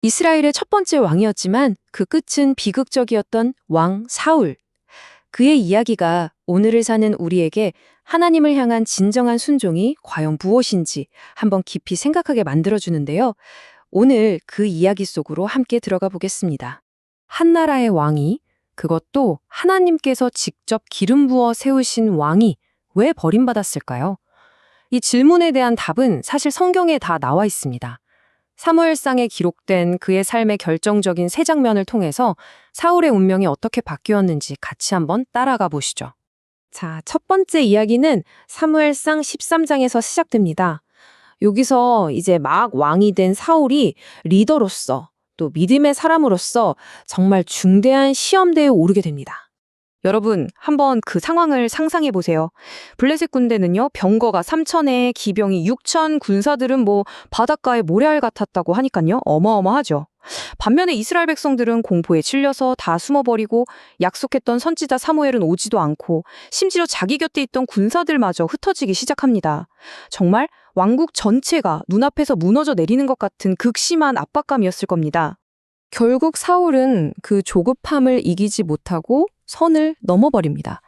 이스라엘의 첫 번째 왕이었지만 그 끝은 비극적이었던 왕 사울. 그의 이야기가 오늘을 사는 우리에게 하나님을 향한 진정한 순종이 과연 무엇인지 한번 깊이 생각하게 만들어주는데요. 오늘 그 이야기 속으로 함께 들어가 보겠습니다. 한 나라의 왕이, 그것도 하나님께서 직접 기름 부어 세우신 왕이 왜 버림받았을까요? 이 질문에 대한 답은 사실 성경에 다 나와 있습니다. 사무엘상에 기록된 그의 삶의 결정적인 세 장면을 통해서 사울의 운명이 어떻게 바뀌었는지 같이 한번 따라가 보시죠. 자, 첫 번째 이야기는 사무엘상 13장에서 시작됩니다. 여기서 이제 막 왕이 된 사울이 리더로서 또 믿음의 사람으로서 정말 중대한 시험대에 오르게 됩니다. 여러분, 한번 그 상황을 상상해 보세요. 블레셋 군대는요, 병거가 3,000에 기병이 6,000, 군사들은 바닷가의 모래알 같았다고 하니까요, 어마어마하죠. 반면에 이스라엘 백성들은 공포에 질려서 다 숨어버리고 약속했던 선지자 사무엘은 오지도 않고 심지어 자기 곁에 있던 군사들마저 흩어지기 시작합니다. 정말 왕국 전체가 눈앞에서 무너져 내리는 것 같은 극심한 압박감이었을 겁니다. 결국 사울은 그 조급함을 이기지 못하고 선을 넘어버립니다.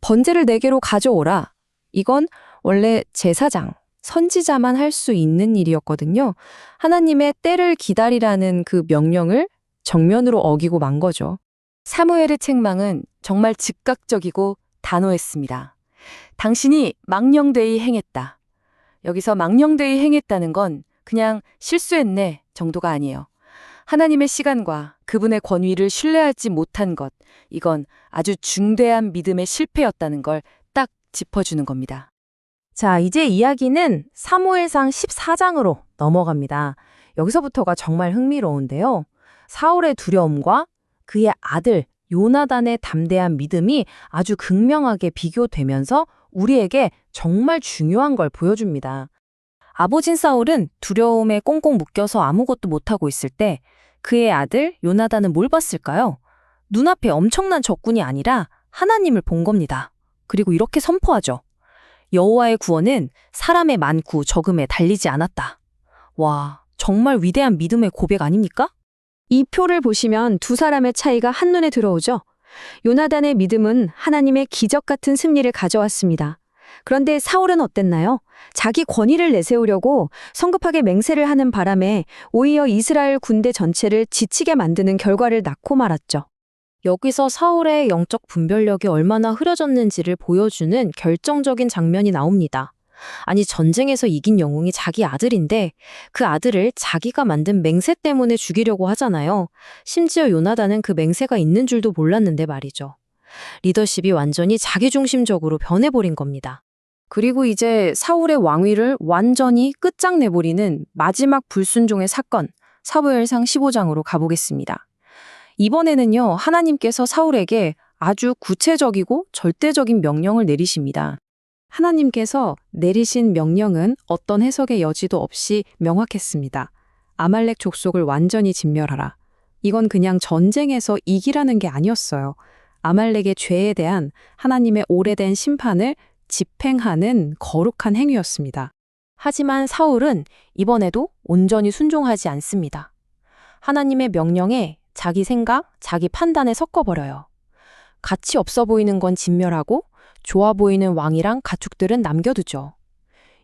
번제를 4개로 가져오라. 이건 원래 제사장, 선지자만 할 수 있는 일이었거든요. 하나님의 때를 기다리라는 그 명령을 정면으로 어기고 만 거죠. 사무엘의 책망은 정말 즉각적이고 단호했습니다. 당신이 망령되이 행했다. 여기서 망령되이 행했다는 건 그냥 실수했네 정도가 아니에요. 하나님의 시간과 그분의 권위를 신뢰하지 못한 것, 이건 아주 중대한 믿음의 실패였다는 걸 딱 짚어주는 겁니다. 자, 이제 이야기는 사무엘상 14장으로 넘어갑니다. 여기서부터가 정말 흥미로운데요. 사울의 두려움과 그의 아들 요나단의 담대한 믿음이 아주 극명하게 비교되면서 우리에게 정말 중요한 걸 보여줍니다. 아버진 사울은 두려움에 꽁꽁 묶여서 아무것도 못하고 있을 때 그의 아들 요나단은 뭘 봤을까요? 눈앞에 엄청난 적군이 아니라 하나님을 본 겁니다. 그리고 이렇게 선포하죠. 여호와의 구원은 사람의 많고 적음에 달리지 않았다. 와, 정말 위대한 믿음의 고백 아닙니까? 이 표를 보시면 두 사람의 차이가 한눈에 들어오죠. 요나단의 믿음은 하나님의 기적 같은 승리를 가져왔습니다. 그런데 사울은 어땠나요? 자기 권위를 내세우려고 성급하게 맹세를 하는 바람에 오히려 이스라엘 군대 전체를 지치게 만드는 결과를 낳고 말았죠. 여기서 사울의 영적 분별력이 얼마나 흐려졌는지를 보여주는 결정적인 장면이 나옵니다. 아니, 전쟁에서 이긴 영웅이 자기 아들인데 그 아들을 자기가 만든 맹세 때문에 죽이려고 하잖아요. 심지어 요나단은 그 맹세가 있는 줄도 몰랐는데 말이죠. 리더십이 완전히 자기중심적으로 변해버린 겁니다. 그리고 이제 사울의 왕위를 완전히 끝장내버리는 마지막 불순종의 사건, 사무엘상 15장으로 가보겠습니다. 이번에는요, 하나님께서 사울에게 아주 구체적이고 절대적인 명령을 내리십니다. 하나님께서 내리신 명령은 어떤 해석의 여지도 없이 명확했습니다. 아말렉 족속을 완전히 진멸하라. 이건 그냥 전쟁에서 이기라는 게 아니었어요. 아말렉의 죄에 대한 하나님의 오래된 심판을 집행하는 거룩한 행위였습니다. 하지만 사울은 이번에도 온전히 순종하지 않습니다. 하나님의 명령에 자기 생각, 자기 판단에 섞어버려요. 가치 없어 보이는 건 진멸하고 좋아 보이는 왕이랑 가축들은 남겨두죠.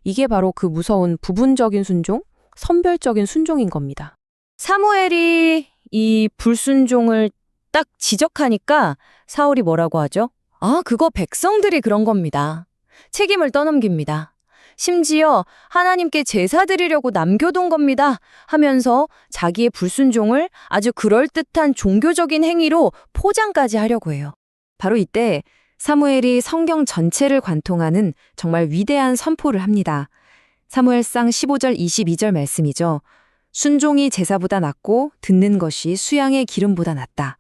이게 바로 그 무서운 부분적인 순종, 선별적인 순종인 겁니다. 사무엘이 이 불순종을 딱 지적하니까 사울이 뭐라고 하죠? 아, 그거 백성들이 그런 겁니다. 책임을 떠넘깁니다. 심지어 하나님께 제사 드리려고 남겨둔 겁니다 하면서 자기의 불순종을 아주 그럴듯한 종교적인 행위로 포장까지 하려고 해요. 바로 이때 사무엘이 성경 전체를 관통하는 정말 위대한 선포를 합니다. 사무엘상 15절 22절 말씀이죠. 순종이 제사보다 낫고 듣는 것이 수양의 기름보다 낫다.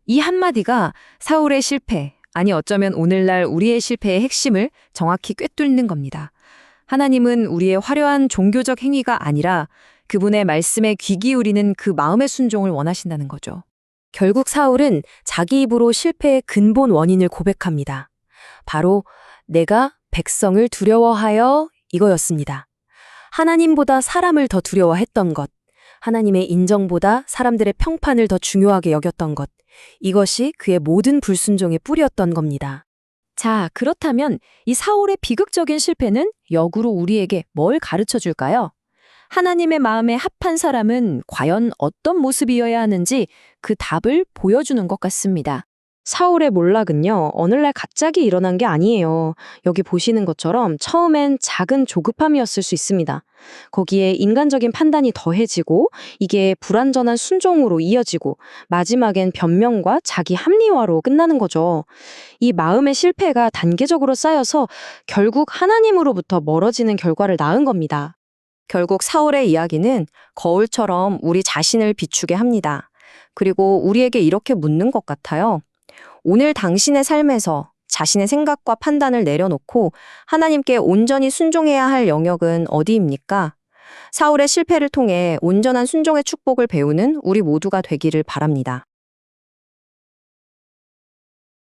이 한마디가 사울의 실패, 아니 어쩌면 오늘날 우리의 실패의 핵심을 정확히 꿰뚫는 겁니다. 하나님은 우리의 화려한 종교적 행위가 아니라 그분의 말씀에 귀 기울이는 그 마음의 순종을 원하신다는 거죠. 결국 사울은 자기 입으로 실패의 근본 원인을 고백합니다. 바로 내가 백성을 두려워하여 이거였습니다. 하나님보다 사람을 더 두려워했던 것, 하나님의 인정보다 사람들의 평판을 더 중요하게 여겼던 것. 이것이 그의 모든 불순종의 뿌리였던 겁니다. 자, 그렇다면 이 사울의 비극적인 실패는 역으로 우리에게 뭘 가르쳐 줄까요? 하나님의 마음에 합한 사람은 과연 어떤 모습이어야 하는지 그 답을 보여주는 것 같습니다. 사울의 몰락은요, 어느 날 갑자기 일어난 게 아니에요. 여기 보시는 것처럼 처음엔 작은 조급함이었을 수 있습니다. 거기에 인간적인 판단이 더해지고 이게 불완전한 순종으로 이어지고 마지막엔 변명과 자기 합리화로 끝나는 거죠. 이 마음의 실패가 단계적으로 쌓여서 결국 하나님으로부터 멀어지는 결과를 낳은 겁니다. 결국 사울의 이야기는 거울처럼 우리 자신을 비추게 합니다. 그리고 우리에게 이렇게 묻는 것 같아요. 오늘 당신의 삶에서 자신의 생각과 판단을 내려놓고 하나님께 온전히 순종해야 할 영역은 어디입니까? 사울의 실패를 통해 온전한 순종의 축복을 배우는 우리 모두가 되기를 바랍니다.